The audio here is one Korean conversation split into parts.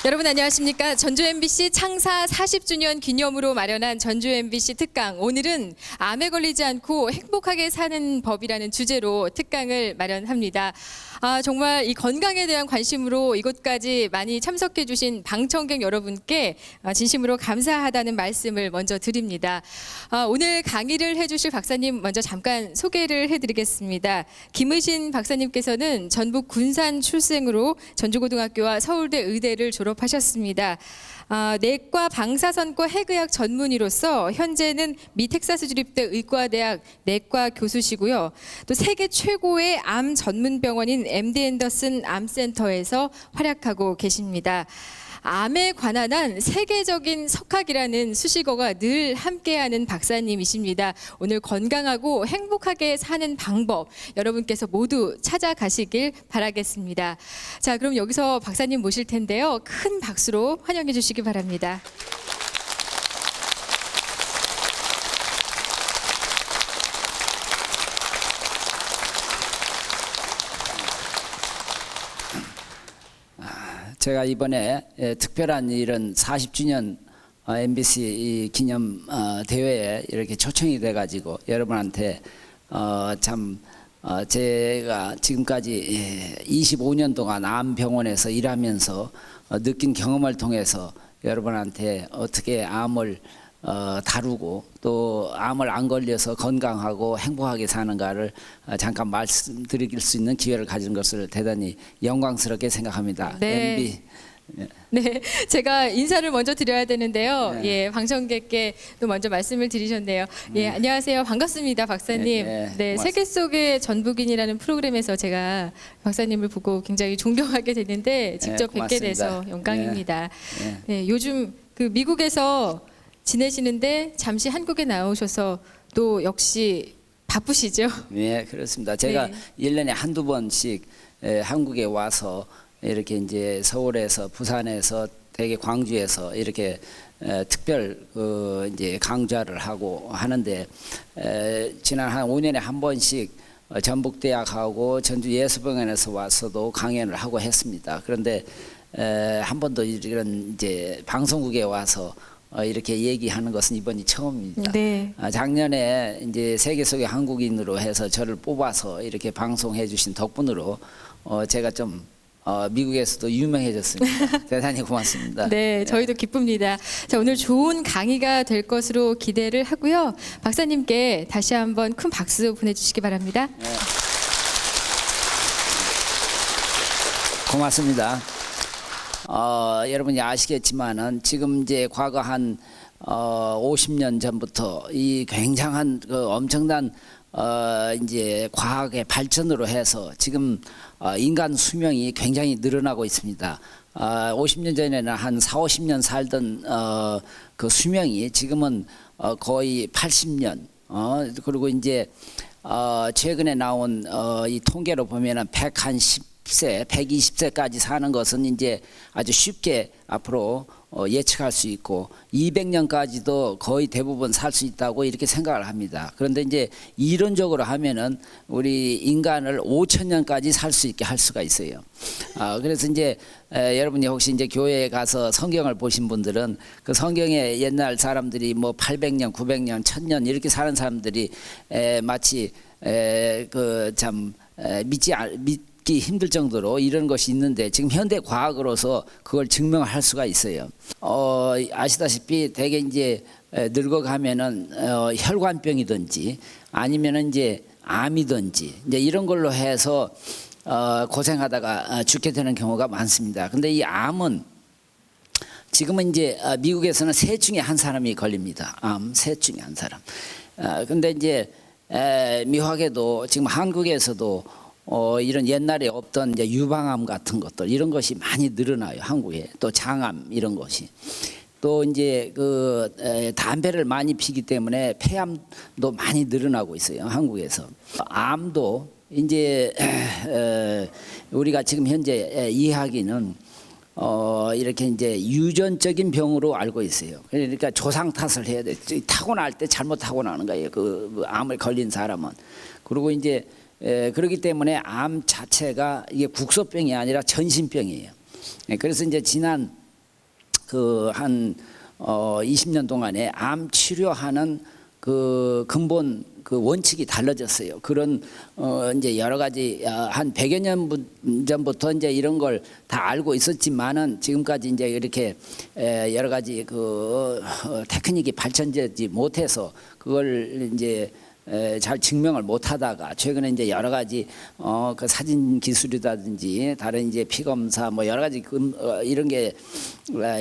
여러분 안녕하십니까? 전주 MBC 창사 40주년 기념으로 마련한 전주 MBC 특강. 오늘은 암에 걸리지 않고 행복하게 사는 법이라는 주제로 특강을 마련합니다. 정말 이 건강에 대한 관심으로 이곳까지 많이 참석해 주신 방청객 여러분께 진심으로 감사하다는 말씀을 먼저 드립니다. 오늘 강의를 해주실 박사님 먼저 잠깐 소개를 해드리겠습니다. 김의신 박사님께서는 전북 군산 출생으로 전주고등학교와 서울대 의대를 졸업하셨습니다. 내과 방사선과 핵의학 전문의로서 현재는 미 텍사스 주립대 의과대학 내과 교수시고요. 또 세계 최고의 암 전문 병원인 MD 앤더슨 암센터에서 활약하고 계십니다. 암에 관한 한 세계적인 석학이라는 수식어가 늘 함께하는 박사님이십니다. 오늘 건강하고 행복하게 사는 방법 여러분께서 모두 찾아가시길 바라겠습니다. 자, 그럼 여기서 박사님 모실 텐데요. 큰 박수로 환영해 주시기 바랍니다. 제가 이번에 특별한 이런 40주년 MBC 기념 대회에 이렇게 초청이 돼가지고 여러분한테 제가 지금까지 25년 동안 암병원에서 일하면서 느낀 경험을 통해서 여러분한테 어떻게 암을 다루고 또 암을 안 걸려서 건강하고 행복하게 사는가를 잠깐 말씀드릴 수 있는 기회를 가진 것을 대단히 영광스럽게 생각합니다. 네. MB. 네, 제가 인사를 먼저 드려야 되는데요. 네. 예, 방청객께 또 먼저 말씀을 드리셨네요. 예, 안녕하세요. 반갑습니다, 박사님. 네, 세계 속의 전북인이라는 프로그램에서 제가 박사님을 보고 굉장히 존경하게 됐는데 직접 뵙게 돼서 영광입니다. 네, 요즘 그 미국에서 지내시는데 잠시 한국에 나오셔서 또 역시 바쁘시죠? 네, 그렇습니다. 제가 1년에 한두 번씩 한국에 와서 이렇게 이제 서울에서 부산에서 대개 광주에서 이렇게 특별 이제 강좌를 하고 하는데 지난 한 5년에 한 번씩 전북대학하고 전주예수병원에서 와서도 강연을 하고 했습니다. 그런데 한 번도 이런 이제 방송국에 와서 이렇게 얘기하는 것은 이번이 처음입니다. 네. 작년에 이제 세계 속의 한국인으로 해서 저를 뽑아서 이렇게 방송해 주신 덕분으로 제가 좀 미국에서도 유명해졌습니다. 대단히 고맙습니다. 네, 저희도 기쁩니다. 자, 오늘 좋은 강의가 될 것으로 기대를 하고요. 박사님께 다시 한번 큰 박수 보내주시기 바랍니다. 네. 고맙습니다. 여러분이 아시겠지만은 지금 이제 과거 한 50년 전부터 이 굉장한 엄청난 이제 과학의 발전으로 해서 지금 인간 수명이 굉장히 늘어나고 있습니다. 50년 전에는 한 4, 50년 살던 그 수명이 지금은 거의 80년. 그리고 이제 최근에 나온 이 통계로 보면은 110세, 120세까지 사는 것은 이제 아주 쉽게 앞으로 예측할 수 있고 200년까지도 거의 대부분 살 수 있다고 이렇게 생각을 합니다. 그런데 이제 이론적으로 하면은 우리 인간을 5,000년까지 살 수 있게 할 수가 있어요. 그래서 이제 여러분이 혹시 이제 교회에 가서 성경을 보신 분들은 그 성경에 옛날 사람들이 뭐 800년, 900년, 1000년 이렇게 사는 사람들이 마치 믿기 힘들 정도로 이런 것이 있는데 지금 현대 과학으로서 그걸 증명할 수가 있어요. 아시다시피 대개 이제 늙어가면은 혈관병이든지 아니면은 이제 암이든지 이제 이런 걸로 해서 고생하다가 죽게 되는 경우가 많습니다. 근데 이 암은 지금은 이제 미국에서는 셋 중에 한 사람이 걸립니다. 암 셋 중에 한 사람. 근데 이제 묘하게도 지금 한국에서도 이런 옛날에 없던 이제 유방암 같은 것들 이런 것이 많이 늘어나요. 한국에 또 장암 이런 것이 또 이제 담배를 많이 피기 때문에 폐암도 많이 늘어나고 있어요. 한국에서 암도 이제 우리가 지금 현재 이해하기는 이렇게 이제 유전적인 병으로 알고 있어요. 그러니까 조상 탓을 해야 돼. 타고날 때 잘못 타고나는 거예요. 그 암을 걸린 사람은. 그리고 이제 그렇기 때문에 암 자체가 이게 국소병이 아니라 전신병이에요. 그래서 이제 지난 그 한 20년 동안에 암 치료하는 그 근본 그 원칙이 달라졌어요. 그런 이제 여러 가지 한 100여 년 전부터 이제 이런 걸 다 알고 있었지만은 지금까지 이제 이렇게 여러 가지 그 테크닉이 발전되지 못해서 그걸 이제 잘 증명을 못하다가 최근에 이제 여러 가지 그 사진 기술이라든지 다른 이제 피 검사 뭐 여러 가지 이런 게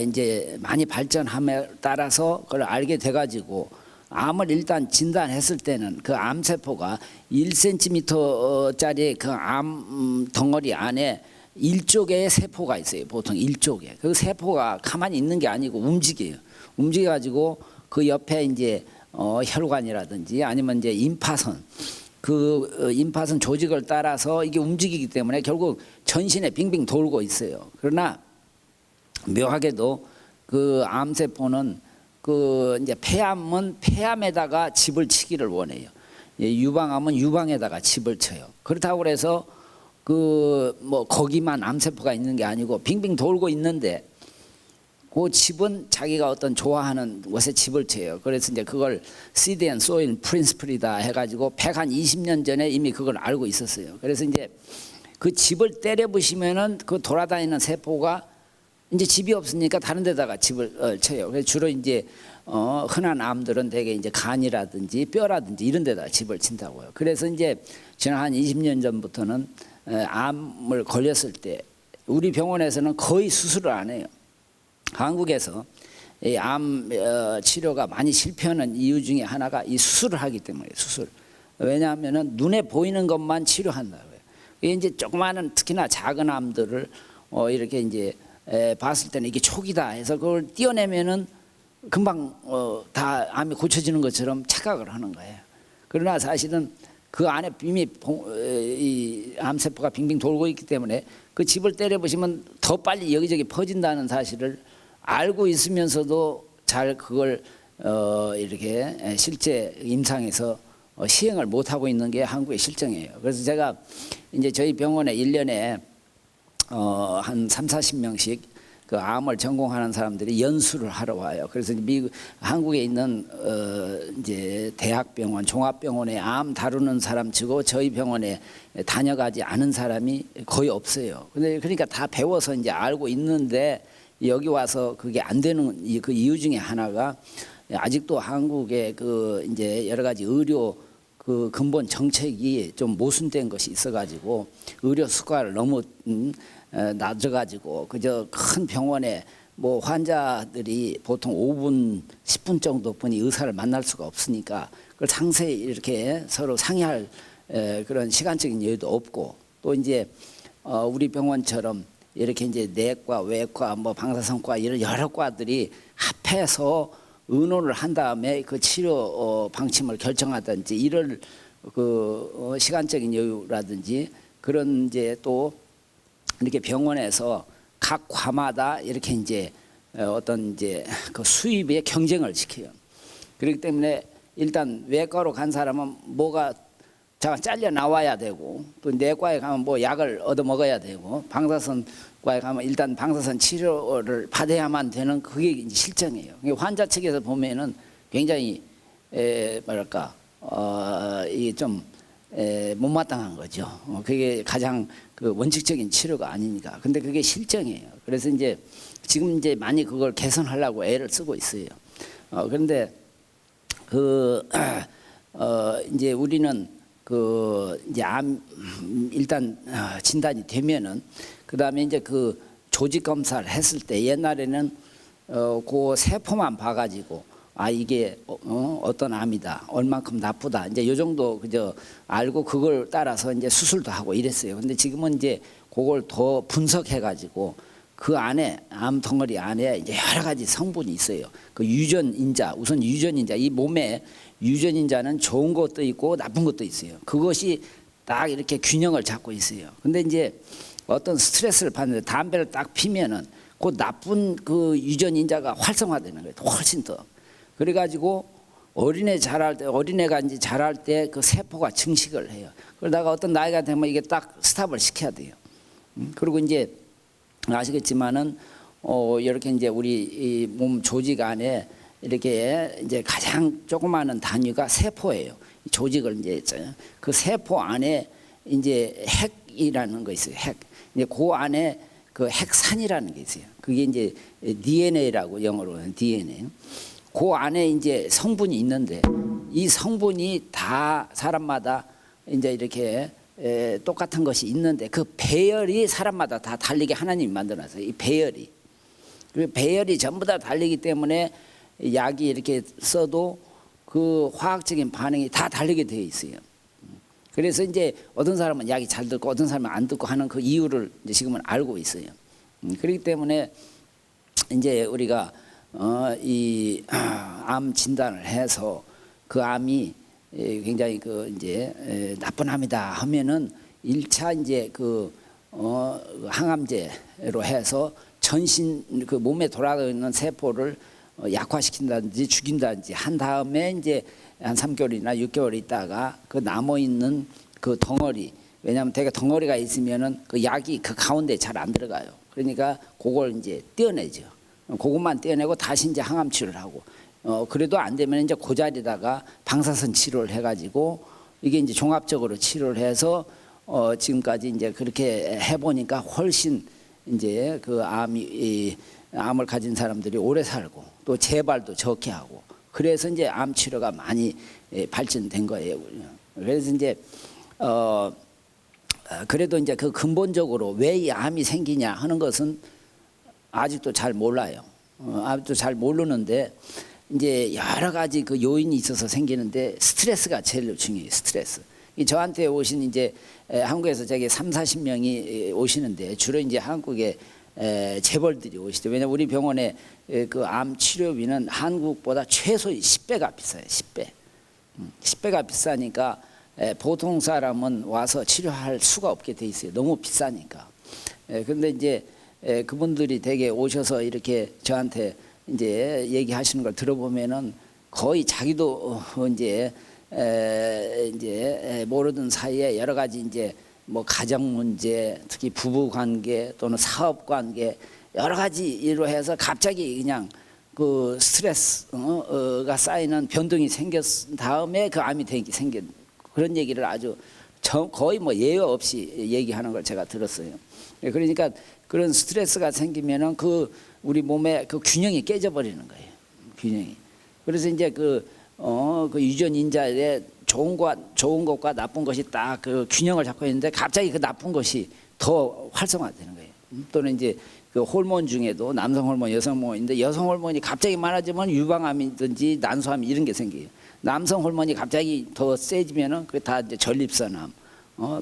이제 많이 발전함에 따라서 그걸 알게 돼가지고 암을 일단 진단했을 때는 그 암세포가 1cm짜리 그 암 덩어리 안에 1쪽의 세포가 있어요. 보통 1쪽에. 그 세포가 가만히 있는 게 아니고 움직여요. 움직여가지고 그 옆에 이제 혈관이라든지 아니면 이제 임파선 그 임파선 조직을 따라서 이게 움직이기 때문에 결국 전신에 빙빙 돌고 있어요. 그러나 묘하게도 그 암세포는 그 이제 폐암은 폐암에다가 집을 치기를 원해요. 유방암은 유방에다가 집을 쳐요. 그렇다고 그래서 그 뭐 거기만 암세포가 있는 게 아니고 빙빙 돌고 있는데 그 집은 자기가 어떤 좋아하는 것에 집을 쳐요. 그래서 이제 그걸 Seed and Soil Principle이다 해가지고 120년 전에 이미 그걸 알고 있었어요. 그래서 이제 그 집을 때려 부시면은 그 돌아다니는 세포가 이제 집이 없으니까 다른 데다가 집을 쳐요. 그래서 주로 이제 흔한 암들은 대개 이제 간이라든지 뼈라든지 이런 데다가 집을 친다고요. 그래서 이제 지난 한 20년 전부터는 암을 걸렸을 때 우리 병원에서는 거의 수술을 안 해요. 한국에서 이 암 치료가 많이 실패하는 이유 중에 하나가 이 수술을 하기 때문에 수술. 왜냐하면은 눈에 보이는 것만 치료한다고요. 이제 조그마한 특히나 작은 암들을 이렇게 이제 봤을 때는 이게 촉이다 해서 그걸 띄어내면은 금방 다 암이 고쳐지는 것처럼 착각을 하는 거예요. 그러나 사실은 그 안에 이미 이 암세포가 빙빙 돌고 있기 때문에 그 집을 때려 보시면 더 빨리 여기저기 퍼진다는 사실을 알고 있으면서도 잘 그걸 이렇게 실제 임상에서 시행을 못 하고 있는 게 한국의 실정이에요. 그래서 제가 이제 저희 병원에 1년에 한 30-40명씩 그 암을 전공하는 사람들이 연수를 하러 와요. 그래서 미국, 한국에 있는 이제 대학병원, 종합병원에 암 다루는 사람 치고 저희 병원에 다녀가지 않은 사람이 거의 없어요. 근데 그러니까 다 배워서 이제 알고 있는데 여기 와서 그게 안 되는 그 이유 중에 하나가 아직도 한국의 그 이제 여러 가지 의료 그 근본 정책이 좀 모순된 것이 있어가지고 의료 수가를 너무 낮아가지고 그저 큰 병원에 뭐 환자들이 보통 5분, 10분 정도뿐이 의사를 만날 수가 없으니까 그걸 상세히 이렇게 서로 상의할 그런 시간적인 여유도 없고 또 이제 우리 병원처럼 이렇게 이제 내과, 외과, 뭐 방사선과 이런 여러 과들이 합해서 의논을 한 다음에 그 치료 방침을 결정하든지 이럴 그 시간적인 여유라든지 그런 이제 또 이렇게 병원에서 각 과마다 이렇게 이제 어떤 이제 그 수입의 경쟁을 시켜요. 그렇기 때문에 일단 외과로 간 사람은 뭐가 잠깐 잘려 나와야 되고 또 내과에 가면 뭐 약을 얻어 먹어야 되고 방사선과에 가면 일단 방사선 치료를 받아야만 되는 그게 이제 실정이에요. 환자 측에서 보면은 굉장히 뭐랄까 이게 좀 못마땅한 거죠. 그게 가장 그 원칙적인 치료가 아니니까. 근데 그게 실정이에요. 그래서 이제 지금 이제 많이 그걸 개선하려고 애를 쓰고 있어요. 그런데 그 이제 우리는 그 이제 암 일단 진단이 되면은 그 다음에 이제 그 조직 검사를 했을 때 옛날에는 그 세포만 봐가지고 아 이게 어떤 암이다, 얼만큼 나쁘다, 이제 요 정도 그저 알고 그걸 따라서 이제 수술도 하고 이랬어요. 근데 지금은 이제 그걸 더 분석해가지고 그 안에 암 덩어리 안에 이제 여러 가지 성분이 있어요. 그 유전인자, 우선 유전인자, 이 몸에 유전인자는 좋은 것도 있고 나쁜 것도 있어요. 그것이 딱 이렇게 균형을 잡고 있어요. 근데 이제 어떤 스트레스를 받는데 담배를 딱 피면은 그 나쁜 그 유전인자가 활성화되는 거예요. 훨씬 더. 그래가지고 어린애가 이제 자랄 때 그 세포가 증식을 해요. 그러다가 어떤 나이가 되면 이게 딱 스탑을 시켜야 돼요. 그리고 이제 아시겠지만은 이렇게 이제 우리 이 몸 조직 안에 이렇게 이제 가장 조그마한 단위가 세포예요. 이 조직을 이제 했어요. 그 세포 안에 이제 핵이라는 거 있어요. 핵. 이제 그 안에 그 핵산이라는 게 있어요. 그게 이제 DNA라고 영어로는 DNA. 그 안에 이제 성분이 있는데 이 성분이 다 사람마다 이제 이렇게 똑같은 것이 있는데 그 배열이 사람마다 다 다르게 하나님이 만들어놨어요. 이 배열이. 그 배열이 전부 다 다르기 때문에 약이 이렇게 써도 그 화학적인 반응이 다 다르게 되어 있어요. 그래서 이제 어떤 사람은 약이 잘 듣고 어떤 사람은 안 듣고 하는 그 이유를 이제 지금은 알고 있어요. 그렇기 때문에 이제 우리가 이 암 진단을 해서 그 암이 굉장히 그 이제 나쁜 암이다 하면은 1차 이제 그 항암제로 해서 전신 그 몸에 돌아가는 세포를 약화시킨다든지 죽인다든지 한 다음에 이제 한 3개월이나 6개월 있다가 그 남아 있는 그 덩어리, 왜냐하면 되게 덩어리가 있으면은 그 약이 그 가운데 잘 안 들어가요. 그러니까 그걸 이제 떼어내죠. 그것만 떼어내고 다시 이제 항암 치료를 하고 그래도 안 되면 이제 그 자리다가 방사선 치료를 해가지고 이게 이제 종합적으로 치료를 해서 지금까지 이제 그렇게 해보니까 훨씬 이제 그 암을 가진 사람들이 오래 살고 또 재발도 적게 하고 그래서 이제 암 치료가 많이 발전된 거예요. 그래서 이제 그래도 이제 그 근본적으로 왜 이 암이 생기냐 하는 것은 아직도 잘 몰라요. 아직도 잘 모르는데 이제 여러 가지 그 요인이 있어서 생기는데 스트레스가 제일 중요해요. 스트레스. 저한테 오신 이제 한국에서 저기 30-40명이 오시는데 주로 이제 한국에 재벌들이 오시죠. 왜냐하면 우리 병원에 그 암 치료비는 한국보다 최소 10배가 비싸요. 10배. 10배가 비싸니까 보통 사람은 와서 치료할 수가 없게 돼 있어요. 너무 비싸니까. 그런데 이제 그분들이 되게 오셔서 이렇게 저한테 이제 얘기하시는 걸 들어보면은 거의 자기도 이제 모르던 사이에 여러 가지 이제 뭐 가정 문제, 특히 부부 관계 또는 사업 관계 여러 가지로 해서 갑자기 그냥 그 스트레스가 쌓이는 변동이 생겼 다음에 그 암이 생긴 그런 얘기를 아주 거의 뭐 예외 없이 얘기하는 걸 제가 들었어요. 그러니까 그런 스트레스가 생기면은 그 우리 몸의 그 균형이 깨져버리는 거예요. 균형이. 그래서 이제 그 유전인자에 좋은 것과 나쁜 것이 딱 그 균형을 잡고 있는데 갑자기 그 나쁜 것이 더 활성화되는 거예요. 또는 이제 그 호르몬 중에도 남성 호르몬, 여성 호르몬인데 여성 호르몬이 갑자기 많아지면 유방암이든지 난소암 이런 게 생겨요. 남성 호르몬이 갑자기 더 세지면은 그게 다 이제 전립선암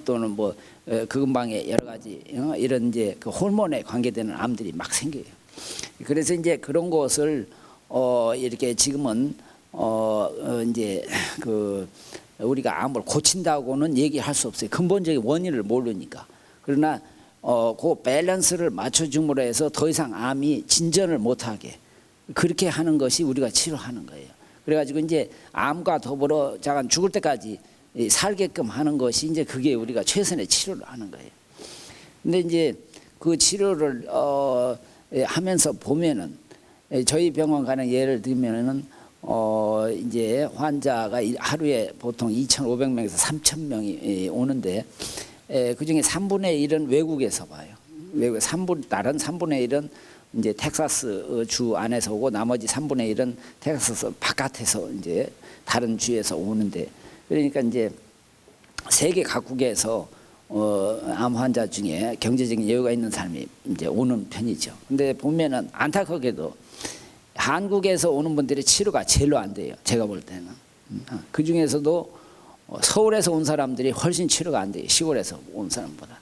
또는 뭐 근방에 여러 가지 이런 이제 그 호르몬에 관계되는 암들이 막 생겨요. 그래서 이제 그런 것을 이렇게 지금은 이제 그 우리가 암을 고친다고는 얘기할 수 없어요. 근본적인 원인을 모르니까. 그러나 그 밸런스를 맞춰줌으로 해서 더 이상 암이 진전을 못하게 그렇게 하는 것이 우리가 치료하는 거예요. 그래가지고 이제 암과 더불어 잠깐 죽을 때까지 살게끔 하는 것이 이제 그게 우리가 최선의 치료를 하는 거예요. 근데 이제 그 치료를 하면서 보면은 저희 병원 가는 예를 들면은 이제 환자가 하루에 보통 2,500명에서 3,000명이 오는데 그 중에 3분의 1은 외국에서 와요. 다른 3분의 1은 이제 텍사스 주 안에서 오고 나머지 3분의 1은 텍사스 바깥에서 이제 다른 주에서 오는데 그러니까 이제 세계 각국에서 암 환자 중에 경제적인 여유가 있는 사람이 이제 오는 편이죠. 근데 보면은 안타깝게도 한국에서 오는 분들이 치료가 제일로 안 돼요. 제가 볼 때는. 그 중에서도 서울에서 온 사람들이 훨씬 치료가 안 돼요. 시골에서 온 사람보다.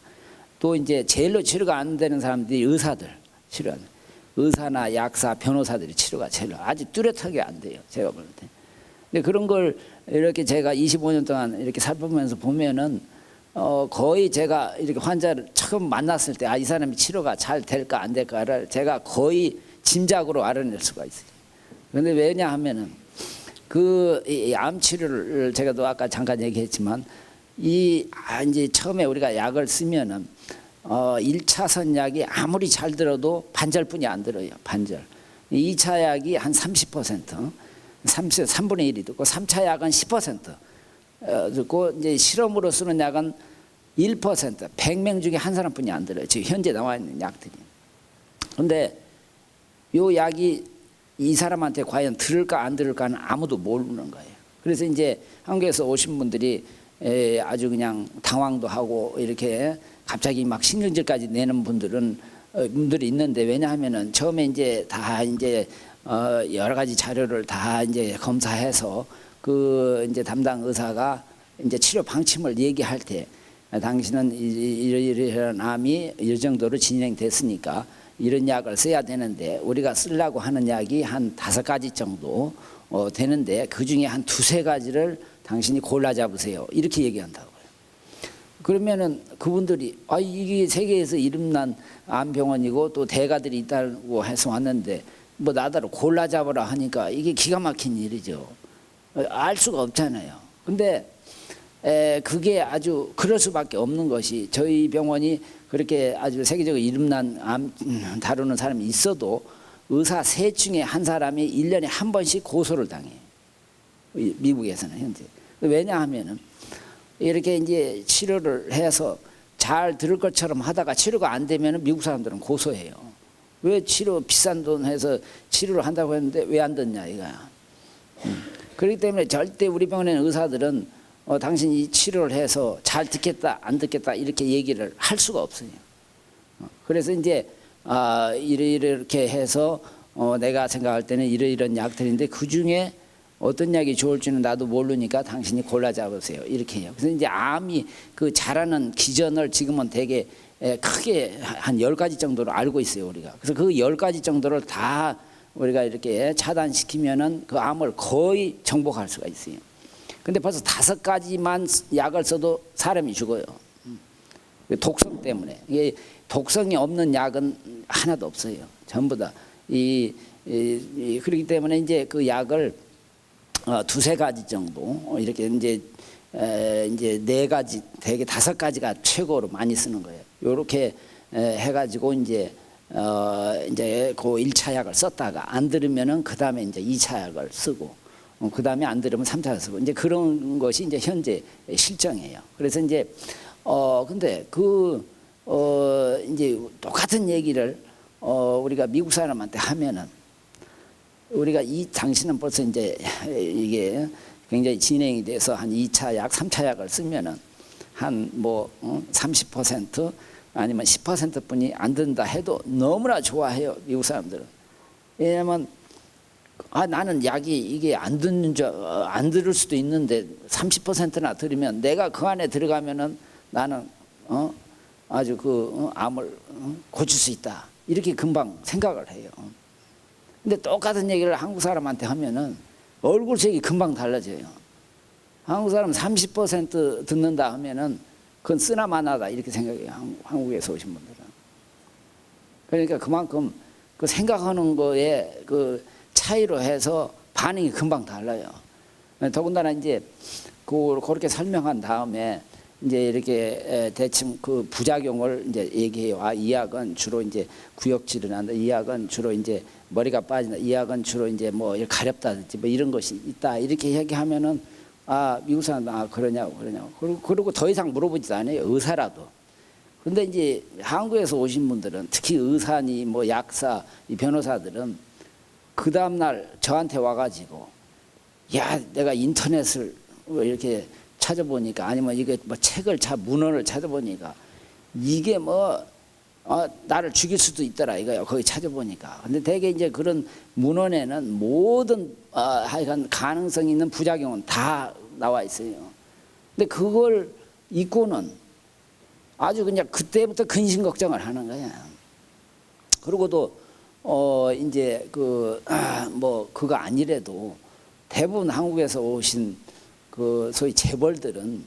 또 이제 제일로 치료가 안 되는 사람들이 의사들 치료 안 돼요. 의사나 약사, 변호사들이 치료가 제일 아주 뚜렷하게 안 돼요. 제가 볼 때. 근데 그런 걸 이렇게 제가 25년 동안 이렇게 살펴보면서 보면은 거의 제가 이렇게 환자를 처음 만났을 때 이 사람이 치료가 잘 될까 안 될까를 제가 거의 짐작으로 알아낼 수가 있어요. 그런데 왜냐 하면은 그 암 치료를 제가 또 아까 잠깐 얘기했지만 이제 처음에 우리가 약을 쓰면은 1차선 약이 아무리 잘 들어도 반절뿐이 안 들어요. 반절. 2차 약이 한 30%, 3분의 1이 듣고 3차 약은 10%. 듣고 이제 실험으로 쓰는 약은 1%, 100명 중에 한 사람뿐이 안 들어요. 지금 현재 나와 있는 약들이. 그런데 요 약이 이 사람한테 과연 들을까 안 들을까는 아무도 모르는 거예요. 그래서 이제 한국에서 오신 분들이 아주 그냥 당황도 하고 이렇게 갑자기 막 신경질까지 내는 분들이 있는데, 왜냐하면은 처음에 이제 다 이제 여러 가지 자료를 다 이제 검사해서 그 이제 담당 의사가 이제 치료 방침을 얘기할 때, 당신은 이런 암이 이 정도로 진행됐으니까 이런 약을 써야 되는데, 우리가 쓰려고 하는 약이 한 5가지 정도 되는데 그 중에 한 2-3가지를 당신이 골라 잡으세요. 이렇게 얘기한다고요. 그러면은 그분들이 이게 세계에서 이름난 암병원이고 또 대가들이 있다고 해서 왔는데 뭐 나더러 골라 잡으라 하니까 이게 기가 막힌 일이죠. 알 수가 없잖아요. 근데 그게 아주 그럴 수밖에 없는 것이, 저희 병원이 그렇게 아주 세계적으로 이름난 암 다루는 사람이 있어도 의사 3 중에 1 사람이 1년에 한 번씩 고소를 당해요. 미국에서는 현재. 왜냐하면은 이렇게 이제 치료를 해서 잘 들을 것처럼 하다가 치료가 안 되면은 미국 사람들은 고소해요. 왜 치료 비싼 돈 해서 치료를 한다고 했는데 왜 안 듣냐 이거야. 그렇기 때문에 절대 우리 병원에는 의사들은 당신이 치료를 해서 잘 듣겠다 안 듣겠다 이렇게 얘기를 할 수가 없어요. 그래서 이제 이렇게 해서 내가 생각할 때는 이런 약들인데 그 중에 어떤 약이 좋을지는 나도 모르니까 당신이 골라 잡으세요. 이렇게 해요. 그래서 이제 암이 그 자라는 기전을 지금은 되게 크게 한 10가지 정도로 알고 있어요, 우리가. 그래서 그 10가지 정도를 다 우리가 이렇게 차단시키면은 그 암을 거의 정복할 수가 있어요. 근데 벌써 5가지만 약을 써도 사람이 죽어요. 독성 때문에. 이게 독성이 없는 약은 하나도 없어요. 전부 다. 그렇기 때문에 이제 그 약을 2-3가지 정도 이렇게 이제 4가지, 대개 5가지가 최고로 많이 쓰는 거예요. 요렇게 해가지고 이제 그 1차 약을 썼다가 안 들으면은 그 다음에 이제 2차 약을 쓰고, 그 다음에 안 들으면 3차 약을 쓰고, 이제 그런 것이 이제 현재 실정이에요. 그래서 이제 근데 이제 똑같은 얘기를 우리가 미국 사람한테 하면은, 우리가 당신은 벌써 이제 이게 굉장히 진행이 돼서 한 2차 약, 3차 약을 쓰면은 한 30% 아니면 10%뿐이 안 된다 해도 너무나 좋아해요, 미국 사람들은. 왜냐면 나는 약이 이게 안 들을 수도 있는데 30%나 들으면 내가 그 안에 들어가면은 나는 아주 암을 고칠 수 있다, 이렇게 금방 생각을 해요. 근데 똑같은 얘기를 한국 사람한테 하면은 얼굴색이 금방 달라져요. 한국 사람 30% 듣는다 하면은 그건 쓰나마나다 이렇게 생각해요, 한국에서 오신 분들은. 그러니까 그만큼 그 생각하는 거에 그 차이로 해서 반응이 금방 달라요. 더군다나 이제 그렇게 설명한 다음에 이제 이렇게 대충 그 부작용을 이제 얘기해요. 이 약은 주로 이제 구역질을 한다. 이 약은 주로 이제 머리가 빠진다. 이 약은 주로 이제 뭐 가렵다든지 뭐 이런 것이 있다. 이렇게 얘기하면은 미국 사람들 그러냐고. 그리고 더 이상 물어보지도 않아요, 의사라도. 근데 이제 한국에서 오신 분들은, 특히 의사니 뭐 약사, 이 변호사들은 그 다음 날 저한테 와가지고, 내가 인터넷을 이렇게 찾아보니까, 아니면 이게 뭐 책을 문헌을 찾아보니까 이게 나를 죽일 수도 있더라 이거요, 거기 찾아보니까. 근데 대개 이제 그런 문헌에는 모든 하여간 가능성 있는 부작용은 다 나와 있어요. 근데 그걸 잊고는 아주 그냥 그때부터 근심 걱정을 하는 거야. 그러고도 이제 그거 아니래도 대부분 한국에서 오신 그 소위 재벌들은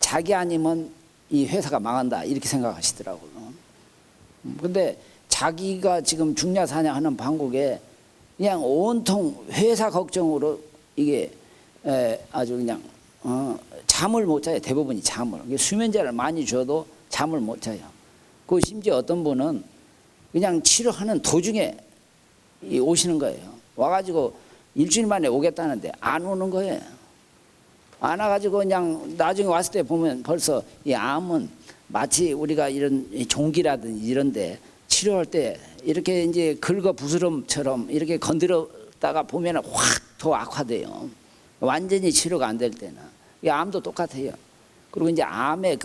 자기 아니면 이 회사가 망한다 이렇게 생각하시더라고요. 근데 자기가 지금 죽냐 사냐 하는 판국에 그냥 온통 회사 걱정으로 이게 아주 그냥 잠을 못 자요. 대부분이 잠을. 수면제를 많이 줘도 잠을 못 자요. 그 심지어 어떤 분은 그냥 치료하는 도중에 오시는 거예요. 와가지고 일주일 만에 오겠다는데 안 오는 거예요. 안 와가지고 그냥 나중에 왔을 때 보면 벌써 이 암은 마치 우리가 이런 종기라든지 이런데 치료할 때 이렇게 이제 긁어 부스럼처럼 이렇게 건드렸다가 보면 확 더 악화돼요. 완전히 치료가 안 될 때는. 이 암도 똑같아요. 그리고 이제 암의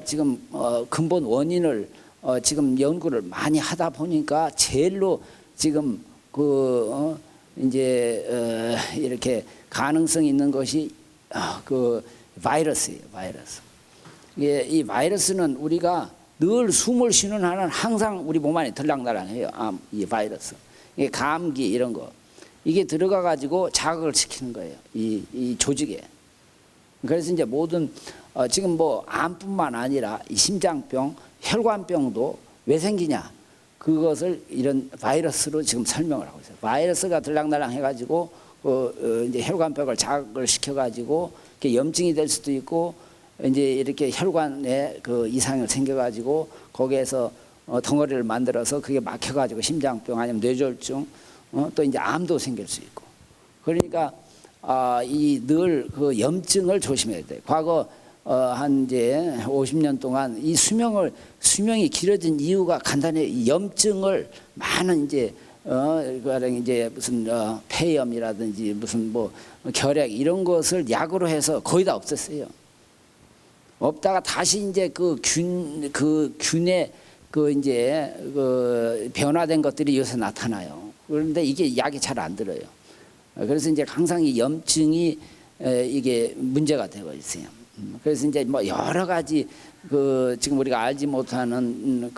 지금 근본 원인을 지금 연구를 많이 하다 보니까 제일로 지금 이제 이렇게 가능성 있는 것이 그 바이러스예요. 바이러스. 이 바이러스는 우리가 늘 숨을 쉬는 한은 항상 우리 몸 안에 들락날락해요. 이 바이러스. 이게 감기 이런 거. 이게 들어가 가지고 자극을 시키는 거예요. 이 조직에. 그래서 이제 모든 지금 뭐 암뿐만 아니라 이 심장병, 혈관병도 왜 생기냐? 그것을 이런 바이러스로 지금 설명을 하고 있어요. 바이러스가 들락날락 해가지고 이제 혈관벽을 자극을 시켜가지고 염증이 될 수도 있고 이제 이렇게 혈관에 그 이상이 생겨가지고 거기에서 덩어리를 만들어서 그게 막혀가지고 심장병 아니면 뇌졸중 또 이제 암도 생길 수 있고 그러니까 이 늘 그 염증을 조심해야 돼. 과거 한 이제 50년 동안 이 수명이 길어진 이유가 간단히 이 염증을 많은 이제 이제 무슨 폐염이라든지 무슨 뭐 결핵 이런 것을 약으로 해서 거의 다 없앴어요. 없다가 다시 이제 균의 이제 변화된 것들이 요새 나타나요. 그런데 이게 약이 잘 안 들어요. 그래서 이제 항상 이 염증이 이게 문제가 되고 있어요. 그래서 이제 뭐 여러 가지 지금 우리가 알지 못하는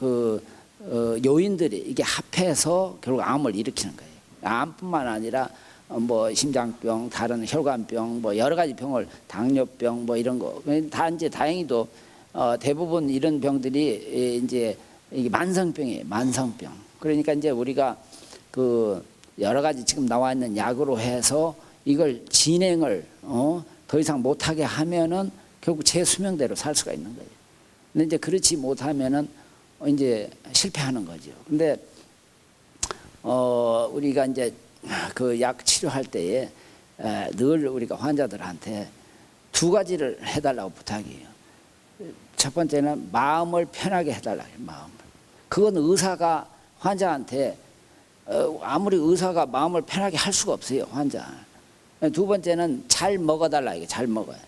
요인들이 이게 합해서 결국 암을 일으키는 거예요. 암뿐만 아니라 뭐 심장병, 다른 혈관병, 뭐 여러 가지 병을 당뇨병 뭐 이런 거 다 이제 다행히도 대부분 이런 병들이 이제 이게 만성병이에요. 만성병. 그러니까 이제 우리가 여러 가지 지금 나와 있는 약으로 해서 이걸 진행을 더 이상 못하게 하면은 결국 제 수명대로 살 수가 있는 거예요. 근데 이제 그렇지 못하면은 이제 실패하는 거죠. 근데 우리가 이제 그 약 치료할 때에 늘 우리가 환자들한테 두 가지를 해달라고 부탁해요. 첫 번째는 마음을 편하게 해달라고 해요. 마음을. 그건 의사가 환자한테 아무리 의사가 마음을 편하게 할 수가 없어요. 환자. 두 번째는 잘 먹어달라. 이게 잘 먹어요.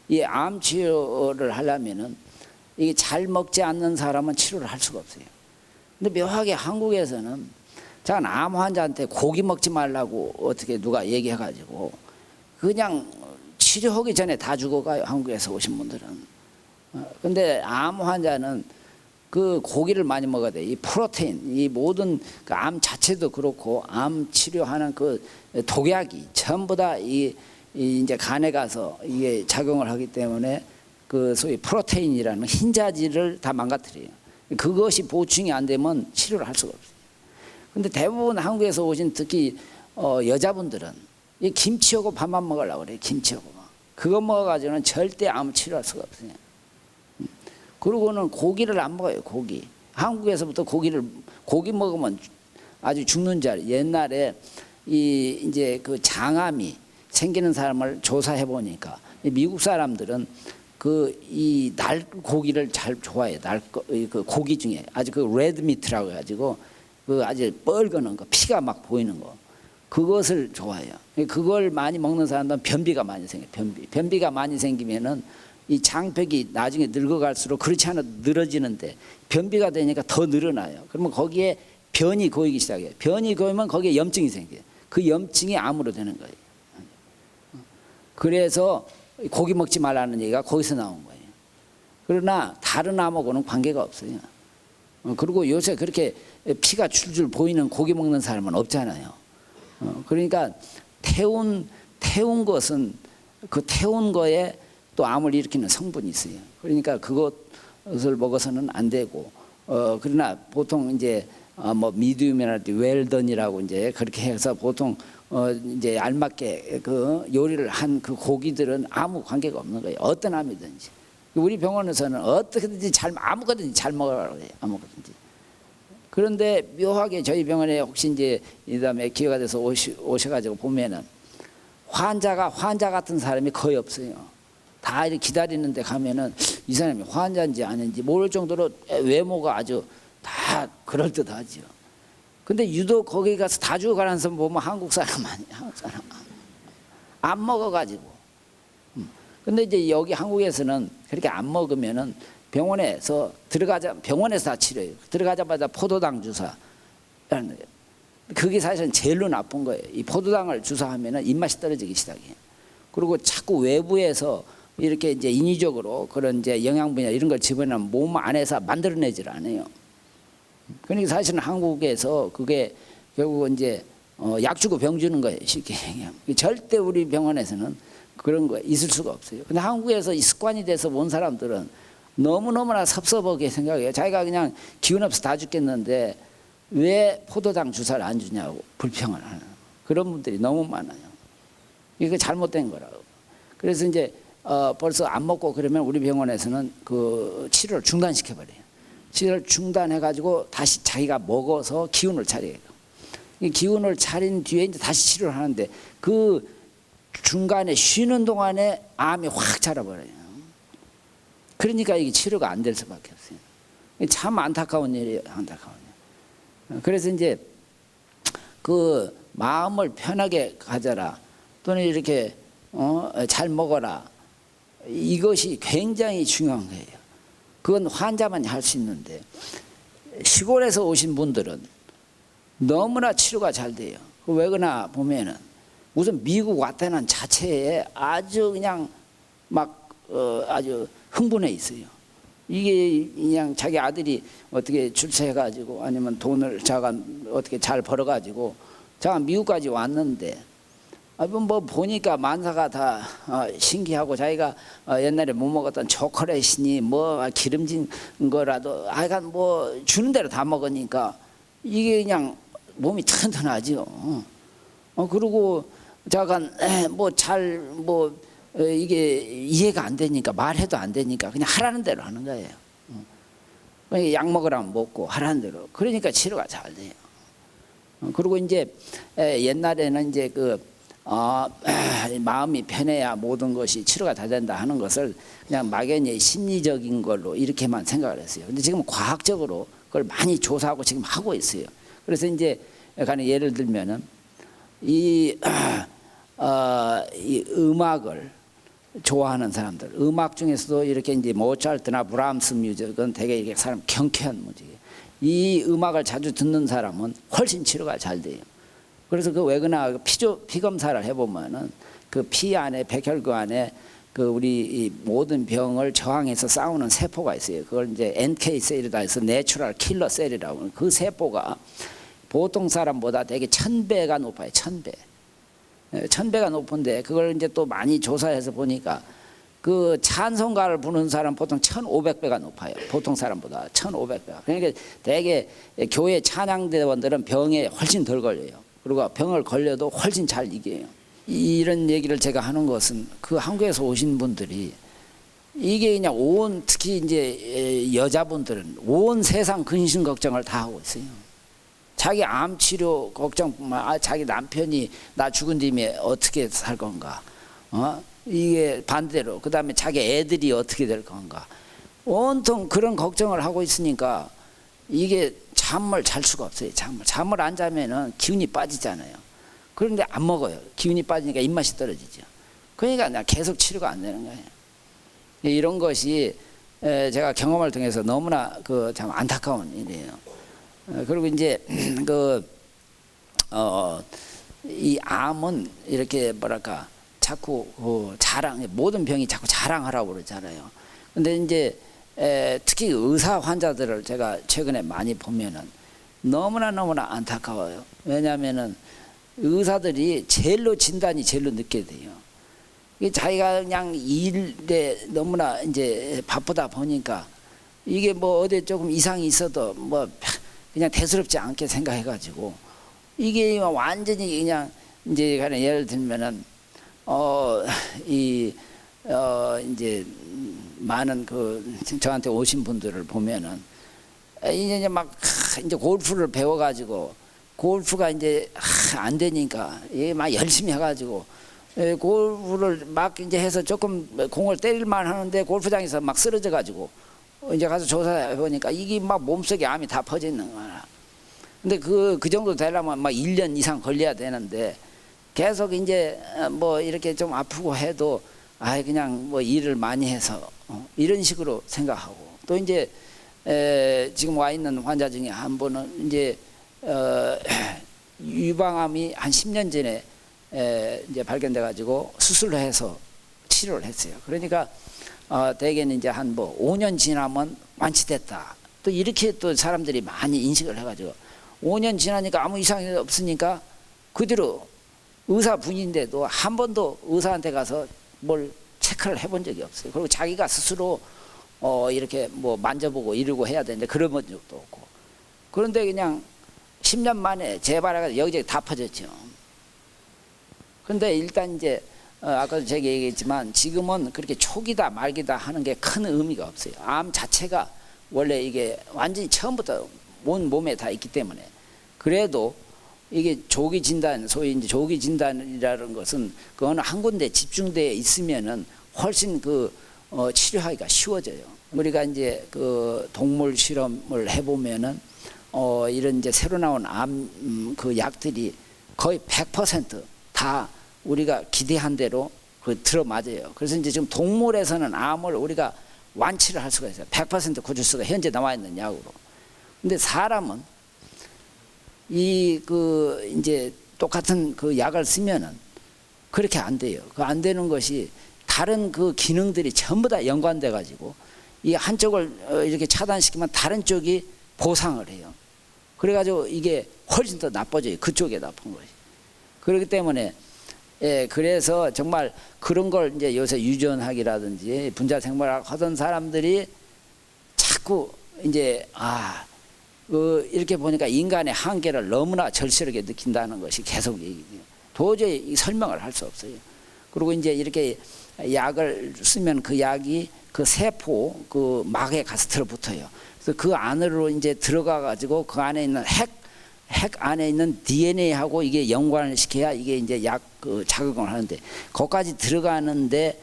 이 암 치료를 하려면은 이게 잘 먹지 않는 사람은 치료를 할 수가 없어요. 근데 묘하게 한국에서는 잠깐 암 환자한테 고기 먹지 말라고 어떻게 누가 얘기해가지고 그냥 치료하기 전에 다 죽어가요. 한국에서 오신 분들은. 근데 암 환자는 그 고기를 많이 먹어야 돼. 이 프로테인, 이 모든 그 암 자체도 그렇고 암 치료하는 그 독약이 전부 다 이제 간에 가서 이게 작용을 하기 때문에 그 소위 프로테인이라는 흰자질을 다 망가뜨려요. 그것이 보충이 안 되면 치료를 할 수가 없어요. 근데 대부분 한국에서 오신 특히 여자분들은 이 김치하고 밥만 먹으려고 그래요. 김치하고. 그거 먹어가지고는 절대 암 치료할 수가 없어요. 그리고는 고기를 안 먹어요. 고기. 한국에서부터 고기 먹으면 아주 죽는 줄 알아요. 옛날에 이제 그 장암이 생기는 사람을 조사해 보니까 미국 사람들은 이 고기를 잘 좋아해요. 그 고기 중에 아주 그 레드미트라고 해가지고 그 아주 뻘거는 거, 피가 막 보이는 거, 그것을 좋아해요. 그걸 많이 먹는 사람들은 변비가 많이 생겨요. 변비가 많이 생기면은 이 장벽이 나중에 늙어갈수록 그렇지 않아 늘어지는데 변비가 되니까 더 늘어나요. 그러면 거기에 변이 고이기 시작해요. 변이 고이면 거기에 염증이 생겨요. 그 염증이 암으로 되는 거예요. 그래서 고기 먹지 말라는 얘기가 거기서 나온 거예요. 그러나 다른 암하고는 관계가 없어요. 그리고 요새 그렇게 피가 줄줄 보이는 고기 먹는 사람은 없잖아요. 그러니까 태운 것은 그 태운 거에 또 암을 일으키는 성분이 있어요. 그러니까 그것을 먹어서는 안 되고 그러나 보통 이제 뭐 미디움이라든지 웰던이라고 이제 그렇게 해서 보통 이제 알맞게 그 요리를 한 그 고기들은 아무 관계가 없는 거예요. 어떤 암이든지. 우리 병원에서는 어떻게든지 아무거든지 잘 먹으라고 해요. 아무거든지. 그런데 묘하게 저희 병원에 혹시 이제 이다음에 기회가 돼서 오셔가지고 보면은 환자 같은 사람이 거의 없어요. 다 이렇게 기다리는데 가면은 이 사람이 환자인지 아닌지 모를 정도로 외모가 아주 다 그럴듯하죠. 근데 유독 거기 가서 다 죽어가는 사람 보면 한국 사람 아니야. 한국 사람 안 먹어가지고. 근데 이제 여기 한국에서는 그렇게 안 먹으면은 병원에서 다 치료해요. 들어가자마자 포도당 주사라는 거예요. 그게 사실은 제일로 나쁜 거예요. 이 포도당을 주사하면은 입맛이 떨어지기 시작해요. 그리고 자꾸 외부에서 이렇게 이제 인위적으로 그런 이제 영양분이나 이런 걸 집어넣으면 몸 안에서 만들어내질 않아요. 그러니까 사실은 한국에서 그게 결국은 이제 약 주고 병 주는 거예요. 쉽게 얘기하면. 절대 우리 병원에서는 그런 거 있을 수가 없어요. 근데 한국에서 이 습관이 돼서 온 사람들은 너무너무나 섭섭하게 생각해요. 자기가 그냥 기운 없어 다 죽겠는데 왜 포도당 주사를 안 주냐고 불평을 하는 그런 분들이 너무 많아요. 이거 잘못된 거라고. 그래서 이제 벌써 안 먹고 그러면 우리 병원에서는 그 치료를 중단시켜버려요. 치료를 중단해가지고 다시 자기가 먹어서 기운을 차려요. 이 기운을 차린 뒤에 이제 다시 치료를 하는데 그 중간에 쉬는 동안에 암이 확 자라버려요. 그러니까 이게 치료가 안 될 수밖에 없어요. 참 안타까운 일이에요. 안타까운 일. 그래서 이제 그 마음을 편하게 가져라 또는 이렇게 잘 먹어라 이것이 굉장히 중요한 거예요. 그건 환자만이 할 수 있는데 시골에서 오신 분들은 너무나 치료가 잘 돼요. 왜 그러나 보면은 우선 미국 왔다는 자체에 아주 그냥 막 아주 흥분해 있어요. 이게 그냥 자기 아들이 어떻게 출세해가지고 아니면 돈을 자가 어떻게 잘 벌어가지고 자가 미국까지 왔는데 뭐 보니까 만사가 다 신기하고 자기가 옛날에 못 먹었던 초콜릿이니 뭐 기름진 거라도 하여간 뭐 주는 대로 다 먹으니까 이게 그냥 몸이 튼튼하죠. 그리고 자간 뭐 이게 이해가 안 되니까 말해도 안 되니까 그냥 하라는 대로 하는 거예요. 약 먹으라면 먹고 하라는 대로. 그러니까 치료가 잘 돼요. 그리고 이제 옛날에는 이제 마음이 편해야 모든 것이 치료가 다 된다 하는 것을 그냥 막연히 심리적인 걸로 이렇게만 생각을 했어요. 근데 지금 과학적으로 그걸 많이 조사하고 지금 하고 있어요. 그래서 이제 간에 예를 들면은 이 음악을 좋아하는 사람들, 음악 중에서도 이렇게 이제 모차르트나 브람스 뮤직은 되게 이게 사람 경쾌한 뮤직이에요. 이 음악을 자주 듣는 사람은 훨씬 치료가 잘 돼요. 그래서 그 외거나 피 검사를 해보면은 그 피 안에 백혈구 안에 그 우리 이 모든 병을 저항해서 싸우는 세포가 있어요. 그걸 이제 NK 셀이다 해서 내추럴 킬러 셀이라고. 그 세포가 보통 사람보다 되게 1000배가 높아요. 1000배. 1000배가 높은데 그걸 이제 또 많이 조사해서 보니까 그 찬송가를 부르는 사람 보통 1500배가 높아요. 보통 사람보다 1500배가. 그러니까 되게 교회 찬양대원들은 병에 훨씬 덜 걸려요. 그리고 병을 걸려도 훨씬 잘 이겨요. 이런 얘기를 제가 하는 것은 그 한국에서 오신 분들이 이게 그냥 특히 이제 여자분들은 온 세상 근심 걱정을 다 하고 있어요. 자기 암 치료 걱정뿐만 자기 남편이 나 죽은 뒤에 어떻게 살 건가, 이게 반대로 그 다음에 자기 애들이 어떻게 될 건가, 온통 그런 걱정을 하고 있으니까 이게 잠을 잘 수가 없어요. 잠을 안 자면은 기운이 빠지잖아요. 그런데 안 먹어요. 기운이 빠지니까 입맛이 떨어지죠. 그러니까 계속 치료가 안 되는 거예요. 이런 것이 제가 경험을 통해서 너무나 참 안타까운 일이에요. 그리고 이제 이 암은 이렇게 뭐랄까 자꾸 모든 병이 자꾸 자랑하라고 그러잖아요. 근데 이제 특히 의사 환자들을 제가 최근에 많이 보면은 너무나 안타까워요. 왜냐하면은 의사들이 진단이 제일로 늦게 돼요. 자기가 그냥 일에 너무나 이제 바쁘다 보니까 이게 뭐 어디 조금 이상이 있어도 뭐 그냥 대수롭지 않게 생각해가지고 이게 완전히 그냥 이제 예를 들면은 이제 많은 그 저한테 오신 분들을 보면은 이제 막 이제 골프를 배워가지고 골프가 이제 안 되니까 이게 막 열심히 해가지고 골프를 막 이제 해서 조금 공을 때릴만 하는데 골프장에서 막 쓰러져가지고 이제 가서 조사해 보니까 이게 막 몸속에 암이 다 퍼져 있는 거야. 근데 그 정도 되려면 막 1년 이상 걸려야 되는데 계속 이제 뭐 이렇게 좀 아프고 해도 그냥 뭐 일을 많이 해서 이런 식으로 생각하고 또 이제 지금 와 있는 환자 중에 한 분은 이제 유방암이 한 10년 전에 이제 발견돼 가지고 수술을 해서 치료를 했어요. 그러니까 대개는 이제 한 뭐 5년 지나면 완치됐다. 또 이렇게 또 사람들이 많이 인식을 해가지고 5년 지나니까 아무 이상이 없으니까 그대로 의사분인데도 한 번도 의사한테 가서 뭘 체크를 해본 적이 없어요. 그리고 자기가 스스로 이렇게 뭐 만져보고 이러고 해야 되는데 그런 적도 없고. 그런데 그냥 10년 만에 재발해가지고 여기저기 다 퍼졌죠. 근데 일단 이제 아까도 제가 얘기했지만 지금은 그렇게 초기다 말기다 하는 게 큰 의미가 없어요. 암 자체가 원래 이게 완전히 처음부터 온 몸에 다 있기 때문에 그래도 이게 조기 진단, 소위 이제 조기 진단이라는 것은 그 어느 한 군데 집중되어 있으면은 훨씬 치료하기가 쉬워져요. 우리가 이제 그 동물 실험을 해보면은 이런 이제 새로 나온 암 그 약들이 거의 100% 우리가 기대한 대로 들어맞아요. 그래서 이제 지금 동물에서는 암을 우리가 완치를 할 수가 있어요. 100% 고칠 수가 현재 나와 있는 약으로. 근데 사람은 이제 똑같은 그 약을 쓰면은 그렇게 안 돼요. 그 안 되는 것이 다른 그 기능들이 전부 다 연관돼 가지고 이 한쪽을 이렇게 차단시키면 다른 쪽이 보상을 해요. 그래가지고 이게 훨씬 더 나빠져요. 그쪽에 나쁜 것이. 그렇기 때문에 그래서 정말 그런 걸 이제 요새 유전학이라든지 분자생물학 하던 사람들이 자꾸 이제 이렇게 보니까 인간의 한계를 너무나 절실하게 느낀다는 것이 계속 얘기해요. 도저히 설명을 할 수 없어요. 그리고 이제 이렇게 약을 쓰면 그 약이 그 세포 그 막에 가서 들어붙어요. 그래서 그 안으로 이제 들어가 가지고 그 안에 있는 핵 안에 있는 DNA하고 이게 연관을 시켜야 이게 이제 약 그 자극을 하는데 거기까지 들어가는데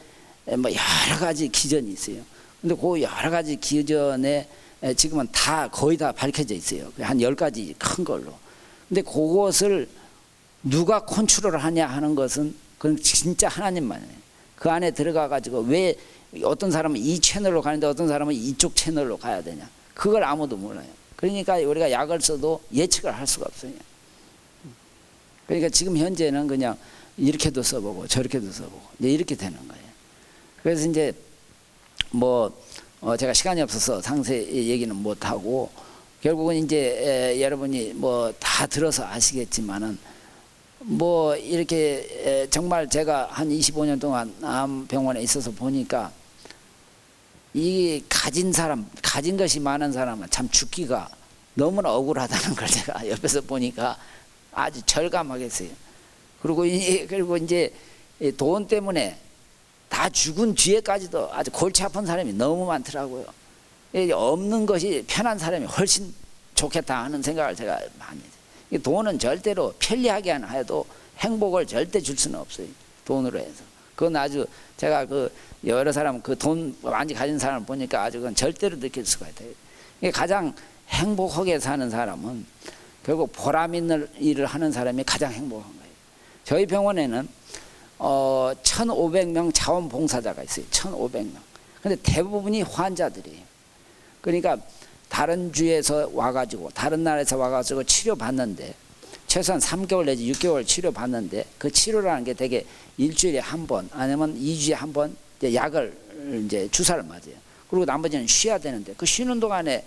뭐 여러 가지 기전이 있어요. 근데 그 여러 가지 기전에 지금은 거의 다 밝혀져 있어요. 한 10가지 큰 걸로. 근데 그것을 누가 컨트롤을 하냐 하는 것은 그건 진짜 하나님만이에요. 그 안에 들어가 가지고 왜 어떤 사람은 이 채널로 가는데 어떤 사람은 이쪽 채널로 가야 되냐. 그걸 아무도 몰라요. 그러니까 우리가 약을 써도 예측을 할 수가 없어요. 그러니까 지금 현재는 그냥 이렇게도 써보고 저렇게도 써보고 이제 이렇게 되는 거예요. 그래서 이제 뭐 제가 시간이 없어서 상세히 얘기는 못 하고 결국은 이제 여러분이 뭐 다 들어서 아시겠지만은 뭐 이렇게 정말 제가 한 25년 동안 암병원에 있어서 보니까 이 가진 것이 많은 사람은 참 죽기가 너무나 억울하다는 걸 제가 옆에서 보니까 아주 절감하겠어요. 그리고 이제 돈 때문에 다 죽은 뒤에까지도 아주 골치 아픈 사람이 너무 많더라고요. 없는 것이 편한 사람이 훨씬 좋겠다 하는 생각을 제가 많이 해요. 돈은 절대로 편리하게 해도 행복을 절대 줄 수는 없어요. 돈으로 해서. 그건 아주 제가 여러 사람 돈 많이 가진 사람을 보니까 아주 그건 절대로 느낄 수가 있어요. 가장 행복하게 사는 사람은 결국 보람 있는 일을 하는 사람이 가장 행복한 거예요. 저희 병원에는 1,500명 자원봉사자가 있어요. 1,500명. 근데 대부분이 환자들이에요. 그러니까 다른 주에서 와가지고 다른 나라에서 와가지고 치료받는데 최소한 3개월 내지 6개월 치료받는데 그 치료라는 게 되게 일주일에 한 번 아니면 2주에 한 번 약을 이제 주사를 맞아요. 그리고 나머지는 쉬어야 되는데 그 쉬는 동안에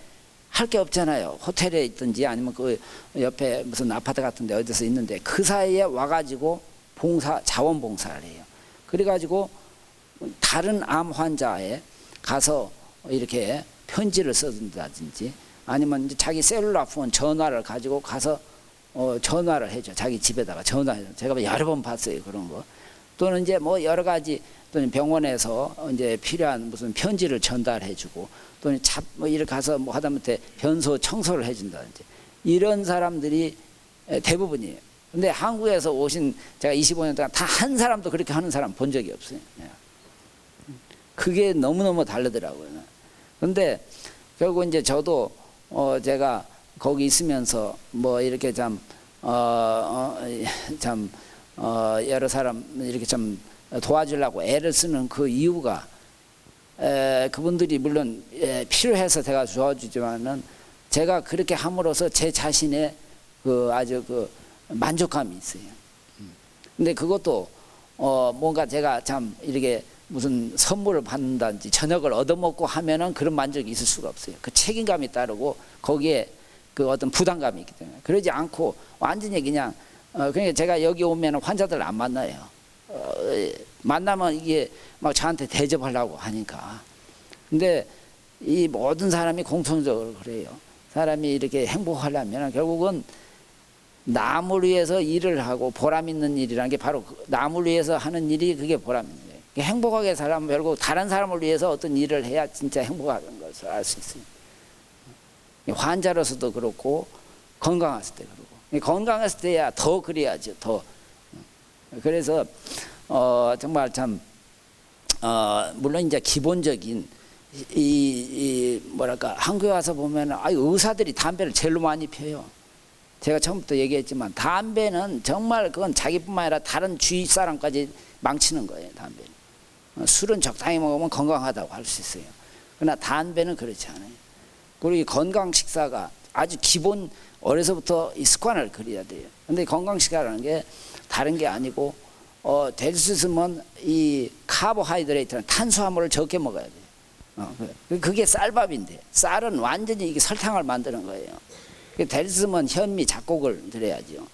할 게 없잖아요. 호텔에 있든지 아니면 그 옆에 무슨 아파트 같은 데 어디서 있는데 그 사이에 와가지고 자원봉사를 해요. 그래가지고 다른 암 환자에 가서 이렇게 편지를 써준다든지 아니면 이제 자기 셀룰라 폰 전화를 가지고 가서 전화를 해줘. 자기 집에다가 전화해줘. 제가 여러 번 봤어요. 그런 거. 또는 이제 뭐 여러 가지 또는 병원에서 이제 필요한 무슨 편지를 전달해주고 또는 뭐 이렇게 가서 뭐 하다못해 변소 청소를 해준다든지 이런 사람들이 대부분이에요. 근데 한국에서 오신 제가 25년 동안 다 한 사람도 그렇게 하는 사람 본 적이 없어요. 그게 너무너무 다르더라고요. 근데 결국 이제 저도 제가 거기 있으면서 뭐 이렇게 여러 사람 이렇게 좀 도와주려고 애를 쓰는 그 이유가 그분들이 물론 필요해서 제가 도와주지만은 제가 그렇게 함으로써 제 자신의 그 아주 그 만족감이 있어요. 근데 그것도 뭔가 제가 참 이렇게 무슨 선물을 받는다든지 저녁을 얻어먹고 하면은 그런 만족이 있을 수가 없어요. 그 책임감이 따르고 거기에 그 어떤 부담감이 있기 때문에 그러지 않고 완전히 그냥 그러니까 제가 여기 오면 환자들 안 만나요. 만나면 이게 막 저한테 대접하려고 하니까. 근데 이 모든 사람이 공통적으로 그래요. 사람이 이렇게 행복하려면 결국은 남을 위해서 일을 하고 보람 있는 일이라는 게 바로 남을 위해서 하는 일이 그게 보람 있는 거예요. 행복하게 살려면 결국 다른 사람을 위해서 어떤 일을 해야 진짜 행복한 것을 알 수 있어요. 환자로서도 그렇고 건강했을 때 그렇고 건강했을 때야 더 그래야죠. 더. 그래서 정말 참 물론 이제 기본적인 이 뭐랄까 한국에 와서 보면 의사들이 담배를 제일 많이 피워요. 제가 처음부터 얘기했지만 담배는 정말 그건 자기뿐만 아니라 다른 주위 사람까지 망치는 거예요. 담배는. 술은 적당히 먹으면 건강하다고 할 수 있어요. 그러나 담배는 그렇지 않아요. 그리고 이 건강 식사가 아주 기본 어려서부터 이 습관을 그려야 돼요. 근데 건강 식사라는 게 다른 게 아니고 될 수 있으면 이 카보하이드레이트는 탄수화물을 적게 먹어야 돼요. 그게 쌀밥인데 쌀은 완전히 이게 설탕을 만드는 거예요. 될 수 있으면 현미, 잡곡을 들여야죠.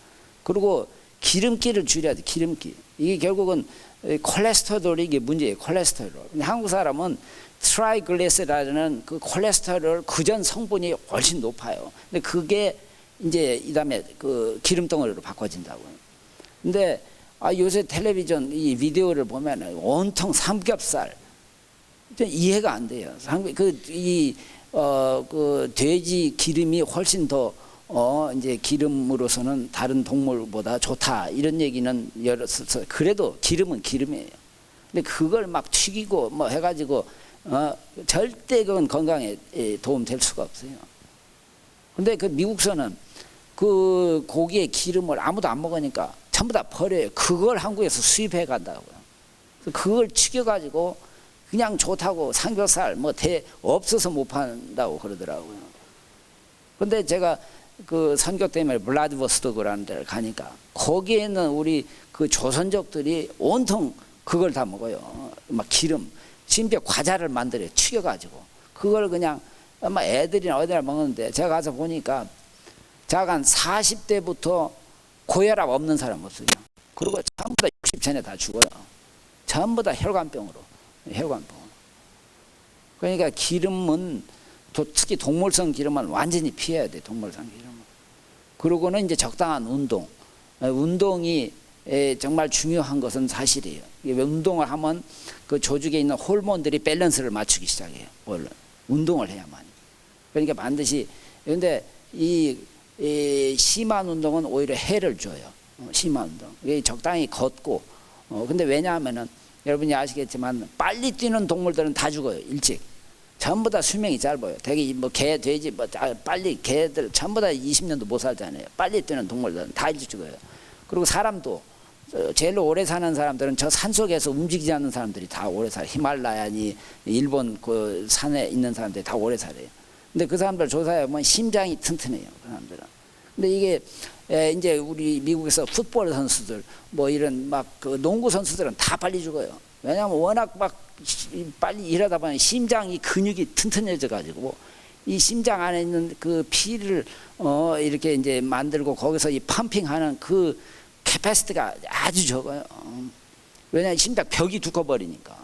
그리고 기름기를 줄여야 돼. 기름기. 이게 결국은 콜레스테롤이 이게 문제예요. 콜레스테롤. 근데 한국 사람은 트라이글리세라는 그 콜레스테롤 그전 성분이 훨씬 높아요. 근데 그게 이제 이 다음에 그 기름 덩어리로 바꿔진다고요. 근데 요새 텔레비전 이 비디오를 보면 온통 삼겹살 이해가 안 돼요. 그 돼지 기름이 훨씬 더 이제 기름으로서는 다른 동물보다 좋다 이런 얘기는 그래도 기름은 기름이에요. 근데 그걸 막 튀기고 뭐 해가지고 절대 그건 건강에 도움 될 수가 없어요. 근데 그 미국서는 그 고기의 기름을 아무도 안 먹으니까 전부 다 버려요. 그걸 한국에서 수입해 간다고요. 그걸 튀겨가지고 그냥 좋다고 삼겹살 뭐 없어서 못 판다고 그러더라고요. 근데 제가 그 선교 때문에 블라디보스토크라는 데를 가니까 거기에는 우리 그 조선족들이 온통 그걸 다 먹어요. 막 기름, 심지어 과자를 만들어요. 튀겨가지고 그걸 그냥 아마 애들이나 어디나 먹는데 제가 가서 보니까 제가 한 40대부터 고혈압 없는 사람 없어요. 그리고 전부 다 60 전에 다 죽어요. 전부 다 혈관병으로. 그러니까 기름은 특히 동물성 기름은 완전히 피해야 돼. 동물성 기름은. 그러고는 이제 적당한 운동. 운동이 정말 중요한 것은 사실이에요. 운동을 하면 그 조직에 있는 호르몬들이 밸런스를 맞추기 시작해요. 운동을 해야만. 그러니까 반드시. 그런데 이 심한 운동은 오히려 해를 줘요. 심한 운동. 적당히 걷고. 근데 왜냐하면은 여러분이 아시겠지만 빨리 뛰는 동물들은 다 죽어요. 일찍. 전부 다 수명이 짧아요. 되게 뭐 개, 돼지 뭐 빨리 개들 전부 다 20년도 못 살잖아요. 빨리 뛰는 동물들은 다 일찍 죽어요. 그리고 사람도 제일 오래 사는 사람들은 저 산속에서 움직이지 않는 사람들이 다 오래 살아요. 히말라야니 일본 그 산에 있는 사람들이 다 오래 살아요. 근데 그 사람들 조사해 보면 심장이 튼튼해요. 그 사람들은. 근데 이게 이제 우리 미국에서 풋볼 선수들 뭐 이런 막 그 농구 선수들은 다 빨리 죽어요. 왜냐하면 워낙 막 빨리 일하다 보면 심장이 근육이 튼튼해져 가지고 이 심장 안에 있는 그 피를 이렇게 이제 만들고 거기서 이 펌핑하는 그 캐패시티가 아주 적어요. 왜냐하면 심장 벽이 두꺼버리니까.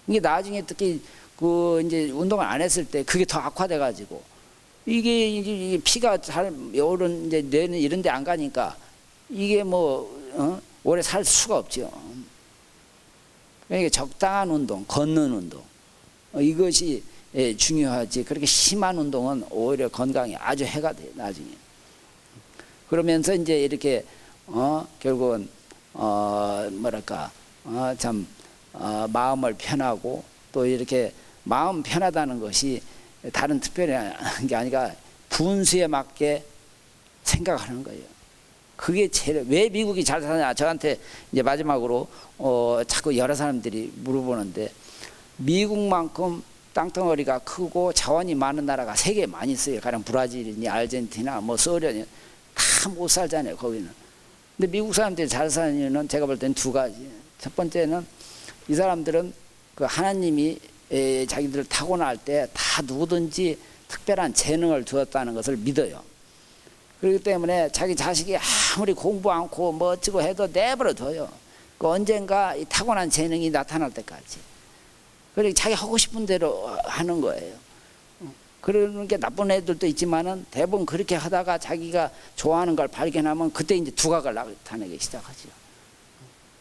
이게 나중에 특히 그 이제 운동을 안 했을 때 그게 더 악화돼 가지고 이게 피가 잘 요런 이제 뇌는 이런 데 안 가니까 이게 뭐 오래 살 수가 없죠. 그러니까 적당한 운동, 걷는 운동 이것이 중요하지. 그렇게 심한 운동은 오히려 건강에 아주 해가 돼요 나중에. 그러면서 이제 이렇게 결국은 뭐랄까 참 마음을 편하고 또 이렇게 마음 편하다는 것이 다른 특별한 게 아니라 분수에 맞게 생각하는 거예요. 그게 제일. 왜 미국이 잘 사냐 저한테 이제 마지막으로 자꾸 여러 사람들이 물어보는데, 미국만큼 땅덩어리가 크고 자원이 많은 나라가 세계에 많이 있어요. 가령 브라질이니 아르헨티나 뭐 소련이 다 못 살잖아요 거기는. 근데 미국 사람들이 잘 사는 이유는 제가 볼 때는 두 가지. 첫 번째는 이 사람들은 그 하나님이 자기들을 타고날 때 다 누구든지 특별한 재능을 주었다는 것을 믿어요. 그렇기 때문에 자기 자식이 아무리 공부 않고 뭐 어찌고 해도 내버려 둬요. 그 언젠가 이 타고난 재능이 나타날 때까지. 그리고 자기 하고 싶은 대로 하는 거예요. 그러는 게 나쁜 애들도 있지만은 대부분 그렇게 하다가 자기가 좋아하는 걸 발견하면 그때 이제 두각을 나타내기 시작하죠.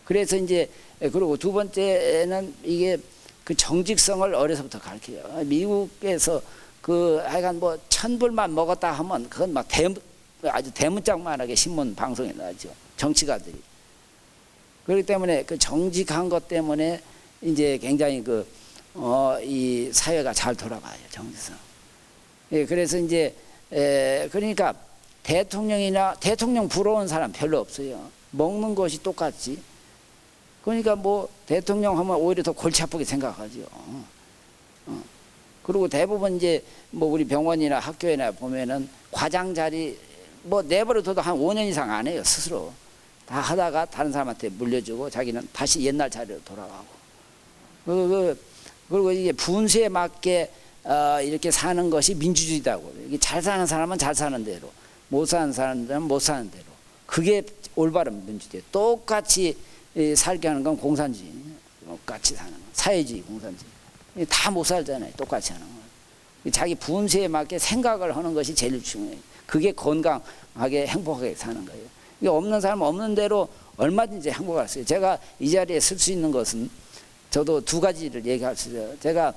그래서 이제 그리고 두 번째는 이게 그 정직성을 어려서부터 가르쳐요. 미국에서 그 하여간 뭐 1,000불만 먹었다 하면 그건 막 아주 대문짝만하게 신문 방송에 나죠. 정치가들이. 그렇기 때문에 그 정직한 것 때문에 이제 굉장히 이 사회가 잘 돌아가요. 정직성. 예, 그래서 이제 그러니까 대통령 부러운 사람 별로 없어요. 먹는 것이 똑같지. 그러니까 뭐 대통령 하면 오히려 더 골치 아프게 생각하죠. 그리고 대부분 이제 뭐 우리 병원이나 학교에나 보면은 과장 자리 뭐 내버려 둬도 한 5년 이상 안 해요. 스스로 다 하다가 다른 사람한테 물려주고 자기는 다시 옛날 자리로 돌아가고. 그리고 이게 분수에 맞게 이렇게 사는 것이 민주주의다고. 이게 잘 사는 사람은 잘 사는 대로, 못 사는 사람들은 못 사는 대로. 그게 올바른 민주주의. 똑같이 살게 하는 건 공산주의. 똑같이 사는 거. 사회주의, 공산주의. 다 못 살잖아요. 똑같이 하는 거. 자기 분수에 맞게 생각을 하는 것이 제일 중요해요. 그게 건강하게 행복하게 사는 거예요. 이게 없는 사람은 없는 대로 얼마든지 행복할 수 있어요. 제가 이 자리에 쓸 수 있는 것은 저도 두 가지를 얘기할 수 있어요. 제가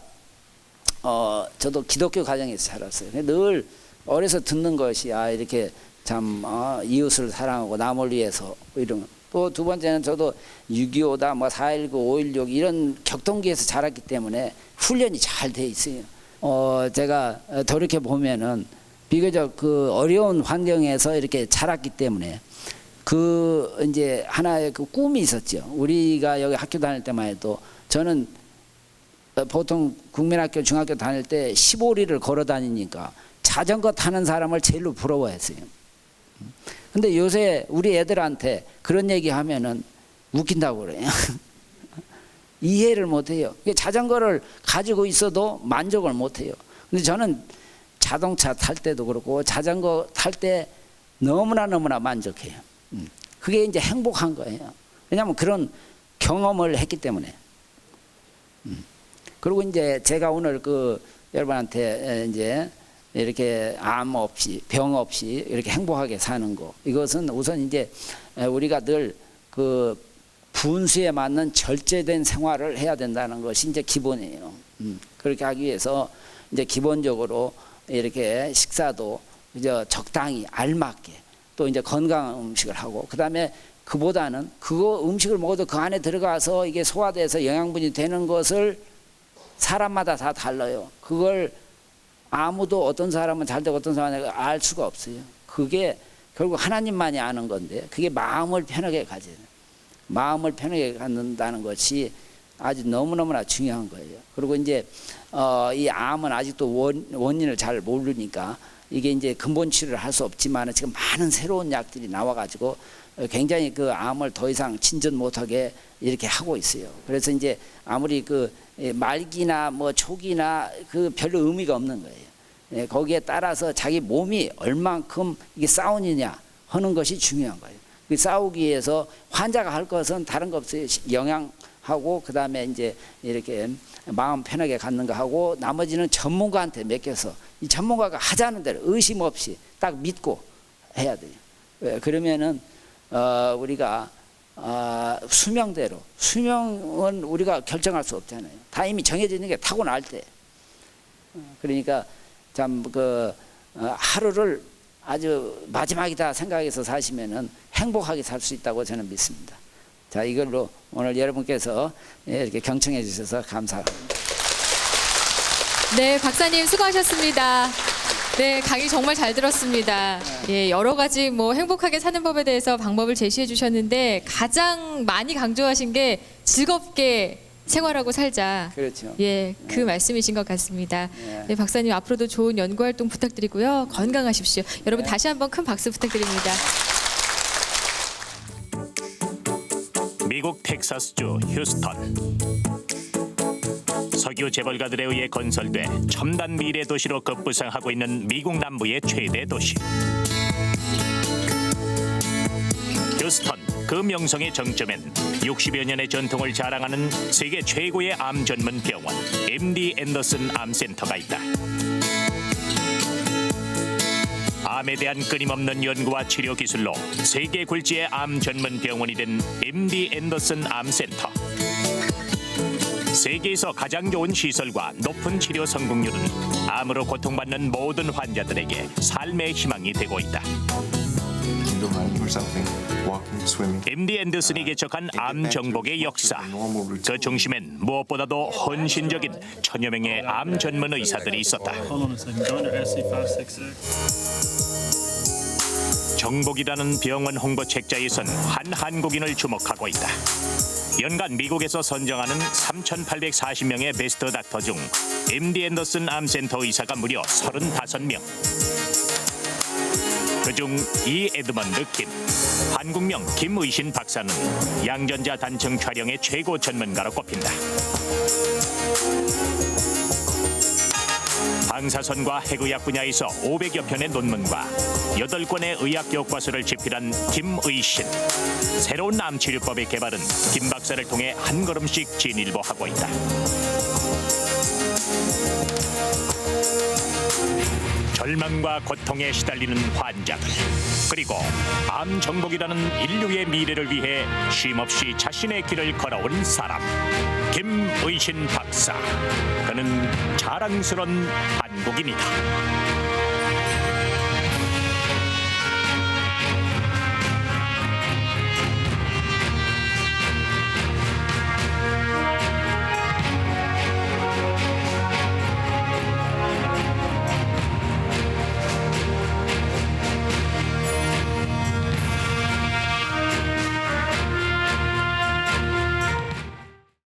저도 기독교 가정에서 자랐어요. 늘 어려서 듣는 것이 이렇게 참 이웃을 사랑하고 남을 위해서 이런. 또 두 번째는 저도 6.25다 뭐 4.19, 5.16 이런 격동기에서 자랐기 때문에 훈련이 잘 돼 있어요. 제가 돌이켜 보면은 비교적 그 어려운 환경에서 이렇게 자랐기 때문에 그 이제 하나의 그 꿈이 있었죠. 우리가 여기 학교 다닐 때만 해도 저는 보통 국민학교, 중학교 다닐 때 15리를 걸어 다니니까 자전거 타는 사람을 제일로 부러워했어요. 근데 요새 우리 애들한테 그런 얘기 하면은 웃긴다고 그래요. 이해를 못 해요. 자전거를 가지고 있어도 만족을 못 해요. 근데 저는 자동차 탈 때도 그렇고 자전거 탈 때 너무나 만족해요. 그게 이제 행복한 거예요. 왜냐하면 그런 경험을 했기 때문에. 그리고 이제 제가 오늘 여러분한테 이제 이렇게 암 없이 병 없이 이렇게 행복하게 사는 거, 이것은 우선 이제 우리가 늘 그 분수에 맞는 절제된 생활을 해야 된다는 것이 이제 기본이에요. 그렇게 하기 위해서 이제 기본적으로 이렇게 식사도 이제 적당히 알맞게, 또 이제 건강한 음식을 하고, 그 다음에 그보다는 그거 음식을 먹어도 그 안에 들어가서 이게 소화돼서 영양분이 되는 것을 사람마다 다 달라요. 그걸 아무도 어떤 사람은 잘 되고 어떤 사람은 알 수가 없어요. 그게 결국 하나님만이 아는 건데, 그게 마음을 편하게 가져야 돼요. 마음을 편하게 갖는다는 것이 아주 너무너무나 중요한 거예요. 그리고 이제 이 암은 아직도 원인을 잘 모르니까 이게 이제 근본 치료를 할 수 없지만 지금 많은 새로운 약들이 나와가지고 굉장히 그 암을 더 이상 진전 못하게 이렇게 하고 있어요. 그래서 이제 아무리 그 말기나 뭐 초기나 그 별로 의미가 없는 거예요. 거기에 따라서 자기 몸이 얼만큼 이게 싸우느냐 하는 것이 중요한 거예요. 그 싸우기 위해서 환자가 할 것은 다른 거 없어요. 영양하고 그 다음에 이제 이렇게 마음 편하게 갖는 거 하고, 나머지는 전문가한테 맡겨서 이 전문가가 하자는 대로 의심 없이 딱 믿고 해야 돼요. 왜? 그러면은 우리가 수명대로 수명은 우리가 결정할 수 없잖아요. 다 이미 정해져 있는 게 타고날 때. 그러니까 참 하루를 아주 마지막이다 생각해서 사시면은 행복하게 살 수 있다고 저는 믿습니다. 자, 이걸로 오늘 여러분께서 이렇게 경청해 주셔서 감사합니다. 네, 박사님 수고하셨습니다. 네, 강의 정말 잘 들었습니다. 예, 여러 가지 뭐 행복하게 사는 법에 대해서 방법을 제시해 주셨는데 가장 많이 강조하신 게 즐겁게 생활하고 살자. 그렇죠. 예, 그 말씀이신 것 같습니다. 네. 네, 박사님 앞으로도 좋은 연구 활동 부탁드리고요. 건강하십시오. 여러분 다시 한번 큰 박수 부탁드립니다. 미국 텍사스주 휴스턴. 석유 재벌가들에 의해 건설돼 첨단 미래 도시로 급부상하고 있는 미국 남부의 최대 도시. 휴스턴, 그 명성의 정점엔 60여 년의 전통을 자랑하는 세계 최고의 암 전문 병원 MD 앤더슨 암센터가 있다. 암에 대한 끊임없는 연구와 치료 기술로 세계 굴지의 암 전문 병원이 된 MD 앤더슨 암센터. 세계에서 가장 좋은 시설과 높은 치료 성공률은 암으로 고통받는 모든 환자들에게 삶의 희망이 되고 있다. MD 앤더슨이 개척한 암 정복의 역사. 그 중심엔 무엇보다도 헌신적인 천여 명의 암 전문 의사들이 있었다. 정복이라는 병원 홍보 책자에선 한 한국인을 주목하고 있다. 연간 미국에서 선정하는 3,840명의 베스트 닥터 중 MD 앤더슨 암센터 의사가 무려 35명. 그중 이 에드먼드 김, 한국명 김의신 박사는 양전자 단층 촬영의 최고 전문가로 꼽힌다. 방사선과 핵의학 분야에서 500여 편의 논문과 8권의 의학 교과서를 집필한 김의신. 새로운 암 치료법의 개발은 김 박사를 통해 한 걸음씩 진일보하고 있다. 절망과 고통에 시달리는 환자들, 그리고 암 정복이라는 인류의 미래를 위해 쉼없이 자신의 길을 걸어온 사람, 김의신 박사. 그는 자랑스러운 한국인이다.